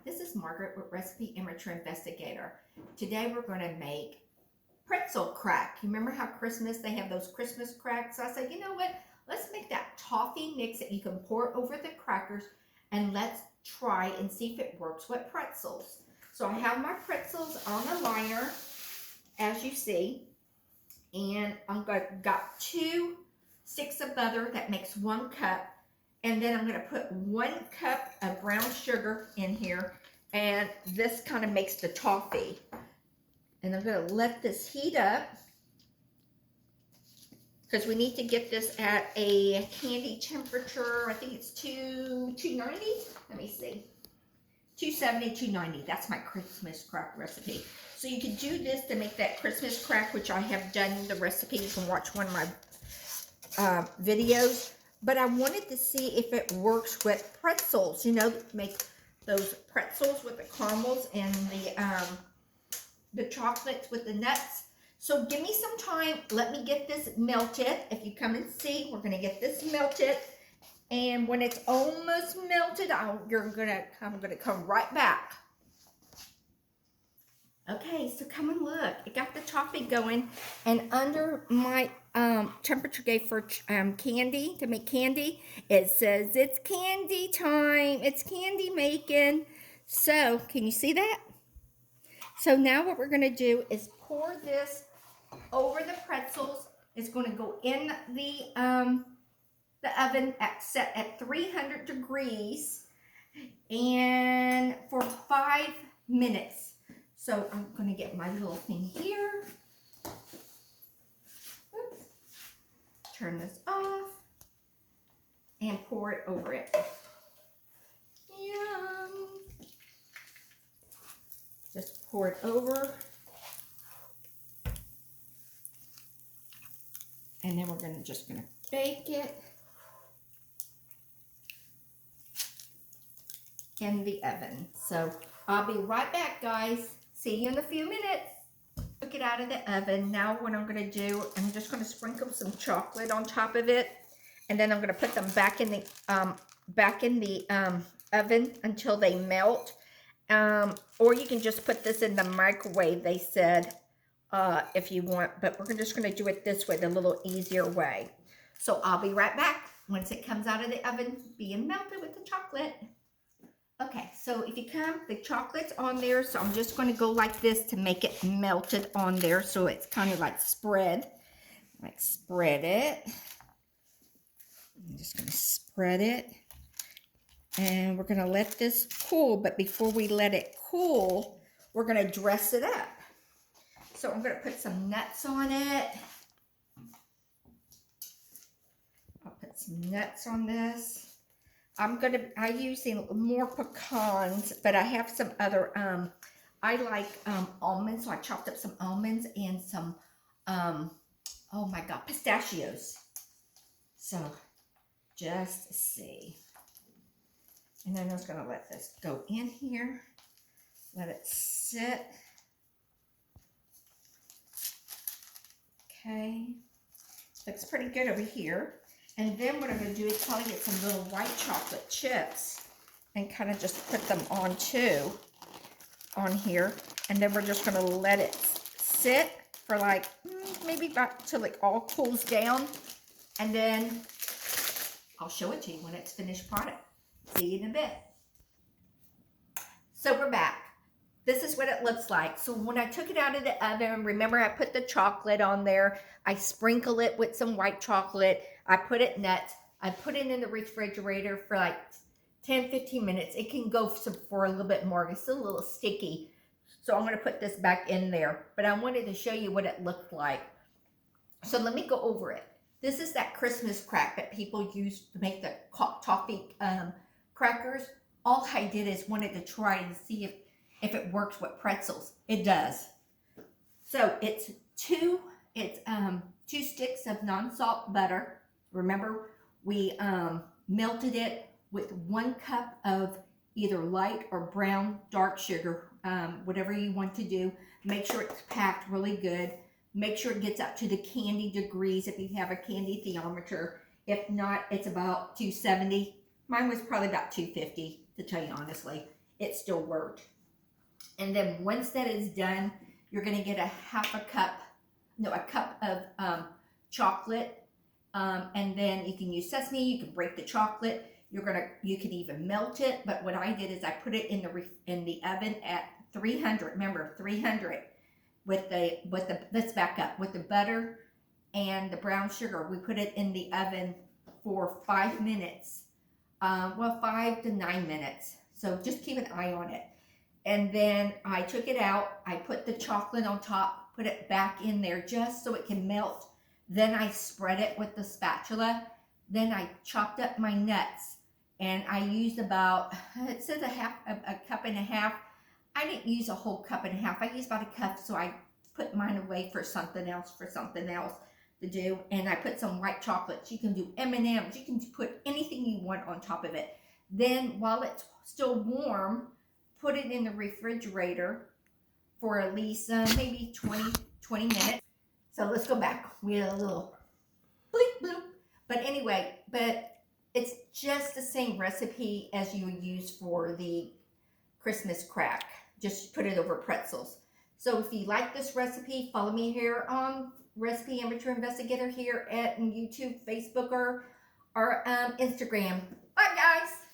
this is Margaret with Recipe Amateur Investigator. Today we're going to make pretzel crack. You remember how Christmas, they have those Christmas cracks? So I said, you know what, let's make that toffee mix that you can pour over the crackers, and let's try and see if it works with pretzels. So I have my pretzels on a liner, as you see, and got 2 sticks of butter that makes 1 cup. And then I'm going to put 1 cup of brown sugar in here, and this kind of makes the toffee. And I'm going to let this heat up because we need to get this at a candy temperature. I think it's 290. Let me see. 270, 290. That's my Christmas crack recipe. So you can do this to make that Christmas crack, which I have done the recipe. You can watch one of my videos. But I wanted to see if it works with pretzels. You know, make those pretzels with the caramels and the chocolates with the nuts. So give me some time. Let me get this melted. If you come and see, we're going to get this melted. And when it's almost melted, I'm going to come right back. Okay, so come and look. I got the toffee going, and under my temperature gauge for candy, to make candy, it says it's candy time. It's candy making. So, can you see that? So now what we're going to do is pour this over the pretzels. It's going to go in the oven set at 300 degrees and for 5 minutes. So I'm going to get my little thing here. Oops. Turn this off and pour it over it. Yum. Just pour it over. And then we're just going to bake it in the oven. So I'll be right back, guys. See you in a few minutes. Took it out of the oven. Now what I'm going to do, I'm just going to sprinkle some chocolate on top of it, and then I'm going to put them back in the oven until they melt. Or you can just put this in the microwave, they said, if you want. But we're just going to do it this way, the little easier way. So I'll be right back once it comes out of the oven, being melted with the chocolate. Okay, so if you come, the chocolate's on there, so I'm just going to go like this to make it melted on there, so it's kind of like spread. Like spread it. I'm just going to spread it. And we're going to let this cool, but before we let it cool, we're going to dress it up. So I'm going to put some nuts on it. I'll put some nuts on this. I'm using more pecans, but I have some other, I like almonds, so I chopped up some almonds and some, oh my God, pistachios. So, just see. And then I'm just going to let this go in here, let it sit. Okay, looks pretty good over here. And then what I'm going to do is probably get some little white chocolate chips and kind of just put them on too, on here. And then we're just going to let it sit for like, maybe about till it all cools down. And then I'll show it to you when it's finished product. See you in a bit. So we're back. This is what it looks like. So when I took it out of the oven, remember I put the chocolate on there. I sprinkle it with some white chocolate. I put it nuts. I put it in the refrigerator for like 10-15 minutes. It can go for a little bit more. It's still a little sticky. So I'm going to put this back in there. But I wanted to show you what it looked like. So let me go over it. This is that Christmas crack that people use to make the toffee crackers. All I did is wanted to try and see if it works with pretzels. It does. So it's 2 sticks of non-salt butter. Remember, we melted it with 1 cup of either light or brown dark sugar, whatever you want to do. Make sure it's packed really good. Make sure it gets up to the candy degrees if you have a candy thermometer. If not, it's about 270. Mine was probably about 250, to tell you honestly. it still worked. And then once that is done, you're going to get a cup of chocolate. And then you can use sesame, you can break the chocolate. You can even melt it. But what I did is I put it in the oven at 300. Remember, 300 let's back up, with the butter and the brown sugar. We put it in the oven for 5 minutes. 5 to 9 minutes. So just keep an eye on it. And then I took it out. I put the chocolate on top, put it back in there just so it can melt. Then I spread it with the spatula. Then I chopped up my nuts, and I used about, it says a cup and a half. I didn't use a whole cup and a half. I used about a cup, so I put mine away for something else to do. And I put some white chocolates. You can do M&Ms. You can put anything you want on top of it. Then while it's still warm, put it in the refrigerator for at least maybe 20 minutes. So let's go back. We had a little bleep bloop. But anyway, it's just the same recipe as you would use for the Christmas crack. Just put it over pretzels. So if you like this recipe, follow me here on Recipe Amateur Investigator here at YouTube, Facebook, or Instagram. Bye, guys.